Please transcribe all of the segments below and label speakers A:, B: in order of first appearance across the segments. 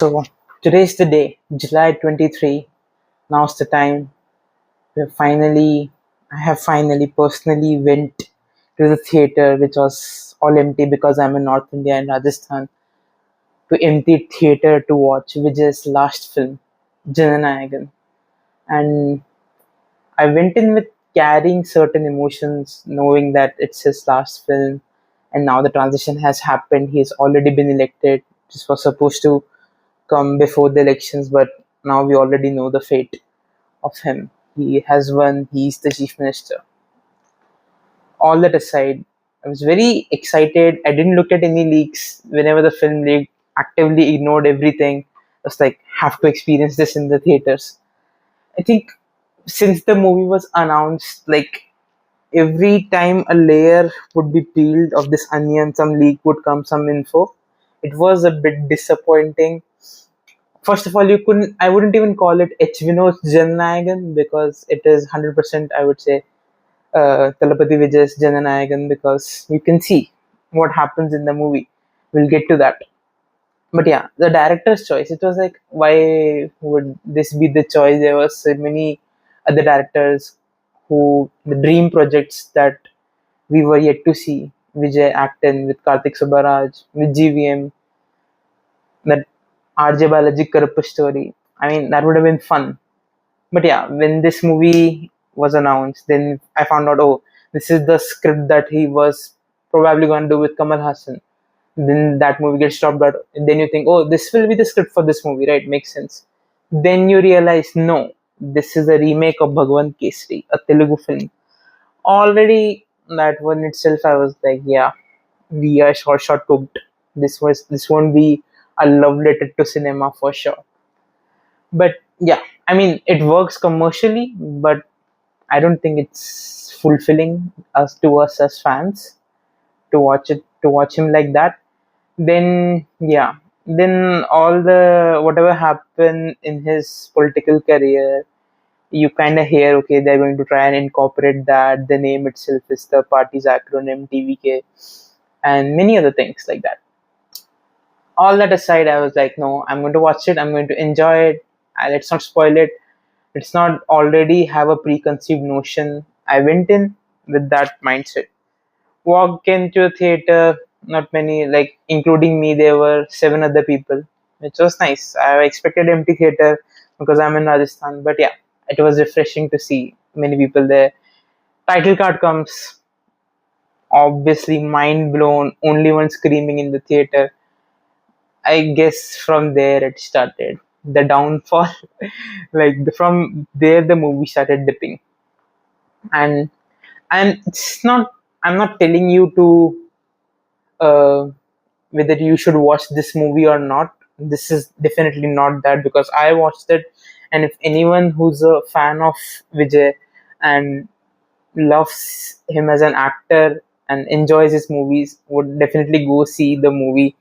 A: So today's the day, July 23. Now's the time. We finally, I have finally personally went to the theater, which was all empty because I'm in North India and Rajasthan, to empty theater to watch Vijay's last film, Jana Nayagan. And I went in with carrying certain emotions, knowing that it's his last film, and now the transition has happened. He's already been elected. This was supposed to come before the elections, but now we already know the fate of him. He has won, he's the chief minister. All that aside, I was very excited. I didn't look at any leaks. Whenever the film leaked, actively ignored everything. I was like, have to experience this in the theaters. I think since the movie was announced, like every time a layer would be peeled of this onion, some leak would come, some info. It was a bit disappointing. First of all, I wouldn't even call it H. Vinod's Jana Nayagan because it is 100%, I would say, Thalapathy Vijay's Jana Nayagan because you can see what happens in the movie. We'll get to that. But yeah, the director's choice, it was like, why would this be the choice? There were so many other directors the dream projects that we were yet to see. Vijay acting with Karthik Subbaraj, with GVM, that RJ Balaji Karuppa story. I mean, that would have been fun. But yeah, when this movie was announced, then I found out, oh, this is the script that he was probably going to do with Kamal Hassan. Then that movie gets stopped out. And then you think, oh, this will be the script for this movie, right? Makes sense. Then you realize, no, this is a remake of Bhagwan Kesari, a Telugu film. Already, that one itself, I was like, yeah, we are short cooked. This won't be a love letter to cinema for sure. But yeah, I mean, it works commercially, but I don't think it's fulfilling us as fans to watch him like that. Then yeah, then all the whatever happened in his political career, you kind of hear, okay, they're going to try and incorporate that. The name itself is the party's acronym TVK, and many other things like that. All that aside, I was like, no, I'm going to watch it. I'm going to enjoy it. Let's not spoil it. Let's not already have a preconceived notion. I went in with that mindset. Walked into a theater, not many, like including me, there were seven other people, which was nice. I expected empty theater because I'm in Rajasthan, but yeah, it was refreshing to see many people there. Title card comes, obviously mind blown, only one screaming in the theater. I guess from there it started. The downfall, from there the movie started dipping, and it's not. I'm not telling you to whether you should watch this movie or not. This is definitely not that because I watched it, and if anyone who's a fan of Vijay and loves him as an actor and enjoys his movies would definitely go see the movie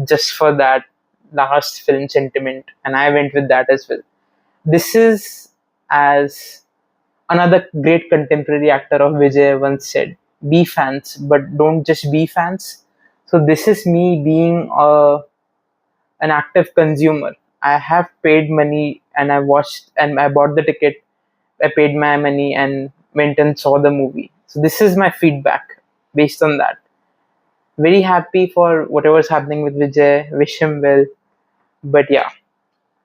A: just for that last film sentiment, and I went with that as well. This is, as another great contemporary actor of Vijay once said, be fans, but don't just be fans. So this is me being an active consumer. I have paid money and I watched and I bought the ticket. I paid my money and went and saw the movie. So this is my feedback based on that. Very happy for whatever's happening with Vijay. Wish him well. But yeah,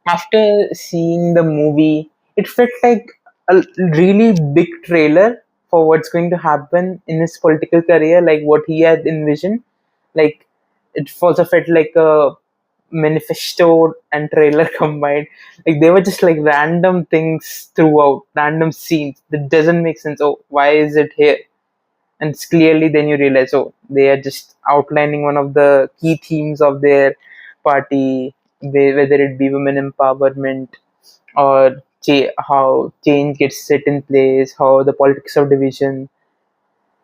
A: after seeing the movie, it felt like a really big trailer for what's going to happen in his political career, like what he had envisioned. Like it also felt like a manifesto and trailer combined. Like they were just like random things throughout, random scenes that doesn't make sense. Oh, why is it here? And it's clearly then you realize, oh, they are just outlining one of the key themes of their party, whether it be women empowerment or how change gets set in place, how the politics of division.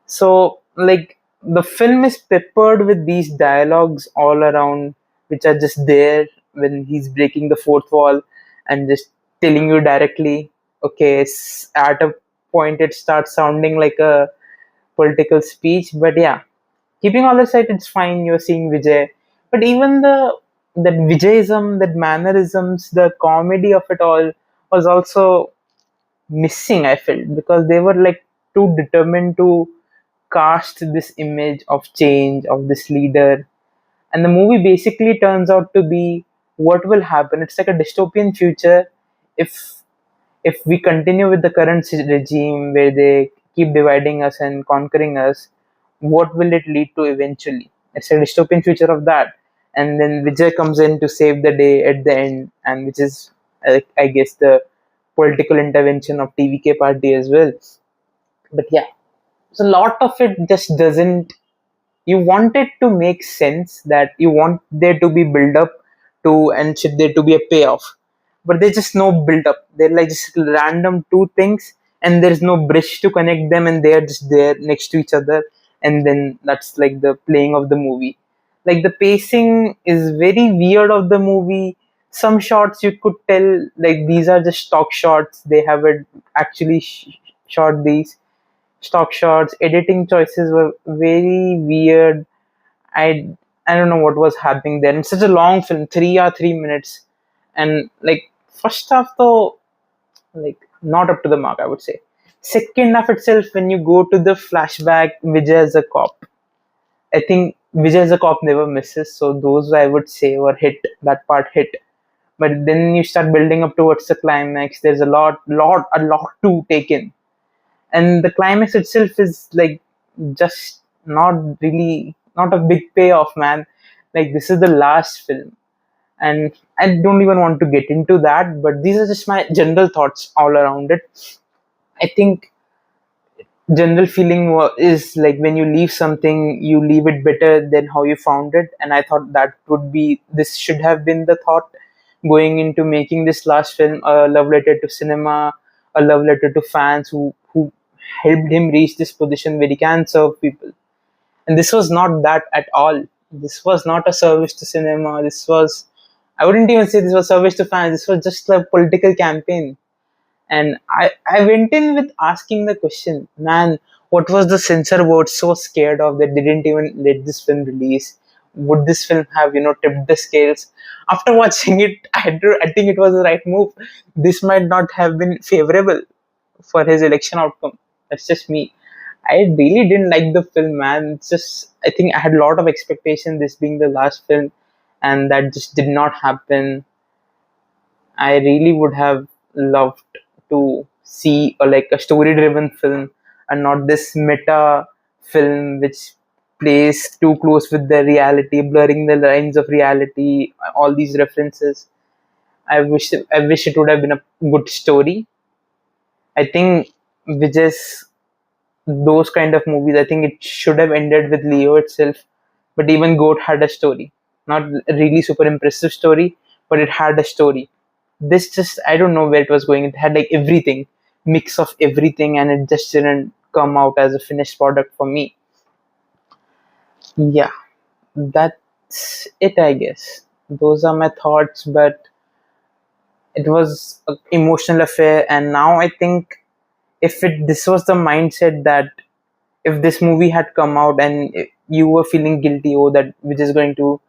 A: So, like, the film is peppered with these dialogues all around, which are just there when he's breaking the fourth wall and just telling you directly, okay, at a point it starts sounding like a political speech, but yeah, keeping all aside, it's fine. You're seeing Vijay, but even the that Vijayism, that mannerisms, the comedy of it all was also missing, I felt, because they were like too determined to cast this image of change, of this leader. And the movie basically turns out to be what will happen. It's like a dystopian future if we continue with the current regime where they keep dividing us and conquering us. What will it lead to eventually? It's a dystopian future of that. And then Vijay comes in to save the day at the end, and which is, I guess, the political intervention of TVK party as well. But yeah, so a lot of it just doesn't. You want it to make sense, that you want there to be build up to, and should there to be a payoff, but there's just no build up. They're like just random two things, and there's no bridge to connect them, and they're just there next to each other. And then that's like the playing of the movie. Like the pacing is very weird of the movie. Some shots you could tell like these are just stock shots, they haven't actually shot these stock shots. Editing choices were very weird. I don't know what was happening there. It's such a long film, 3 or 3 minutes, and like first half though, like not up to the mark, I would say. Second half itself, when you go to the flashback, Vijay as a cop, I think Vijay as a cop never misses. So those I would say were hit. That part hit. But then you start building up towards the climax. There's a lot to take in, and the climax itself is like just not really not a big payoff, man. Like this is the last film, and I don't even want to get into that, but these are just my general thoughts all around it. I think general feeling is like when you leave something, you leave it better than how you found it, and I thought that would be this should have been the thought going into making this last film, a love letter to cinema, a love letter to fans who helped him reach this position where he can serve people. And this was not that at all. This was not a service to cinema. This was, I wouldn't even say this was service to fans. This was just a political campaign. And I went in with asking the question, man, what was the censor board so scared of that they didn't even let this film release? Would this film have, tipped the scales? After watching it, I think it was the right move. This might not have been favorable for his election outcome. That's just me. I really didn't like the film, man. It's just, I think I had a lot of expectation, this being the last film, and that just did not happen. I really would have loved to see like a story driven film and not this meta film which plays too close with the reality, blurring the lines of reality, all these references. I wish it would have been a good story. I think Vijay's those kind of movies, I think it should have ended with Leo itself. But even Goat had a story. Not a really super impressive story, but it had a story. This just, I don't know where it was going. It had like everything, mix of everything, and it just didn't come out as a finished product for me. Yeah, that's it, I guess. Those are my thoughts, but it was an emotional affair, and now I think if this was the mindset that if this movie had come out and you were feeling guilty, oh, that we're just going to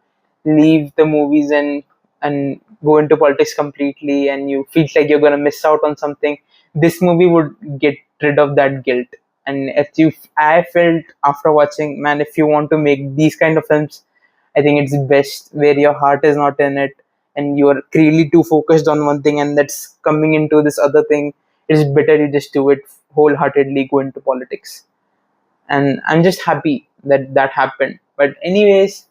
A: leave the movies and go into politics completely, and you feel like you're going to miss out on something, this movie would get rid of that guilt. And I felt after watching, man, if you want to make these kind of films, I think it's best where your heart is not in it and you're really too focused on one thing and that's coming into this other thing. It's better you just do it wholeheartedly, go into politics. And I'm just happy that that happened. But anyways,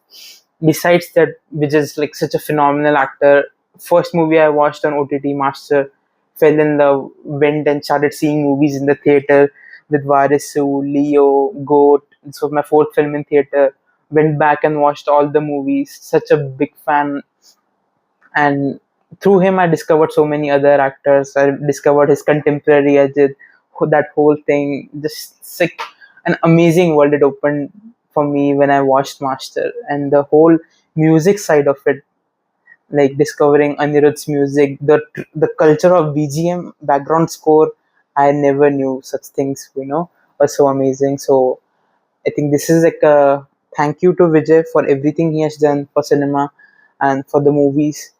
A: besides that, which is like such a phenomenal actor, first movie I watched on OTT, Master, fell in love, went and started seeing movies in the theater with Varisu, Leo, Goat. This was my fourth film in theater. Went back and watched all the movies. Such a big fan, and through him I discovered so many other actors. I discovered his contemporary Ajit, that whole thing, just like an amazing world it opened for me when I watched Master, and the whole music side of it, like discovering Anirudh's music, the culture of BGM, background score. I never knew such things, were so amazing. So I think this is like a thank you to Vijay for everything he has done for cinema. and for the movies.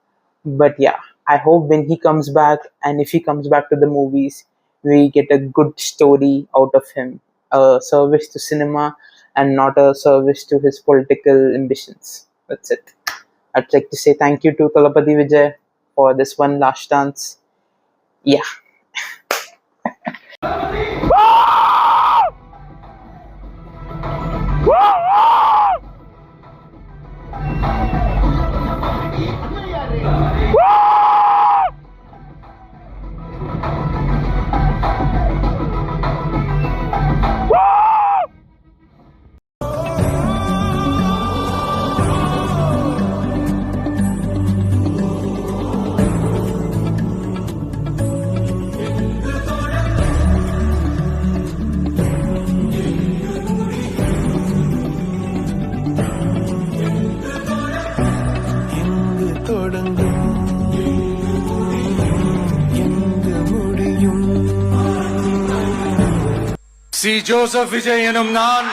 A: But yeah, I hope when he comes back, and if he comes back to the movies, we get a good story out of him, a service to cinema and not a service to his political ambitions. That's it. I'd like to say thank you to Thalapathy Vijay for this one last dance. Yeah.
B: C. Joseph Vijay enum naan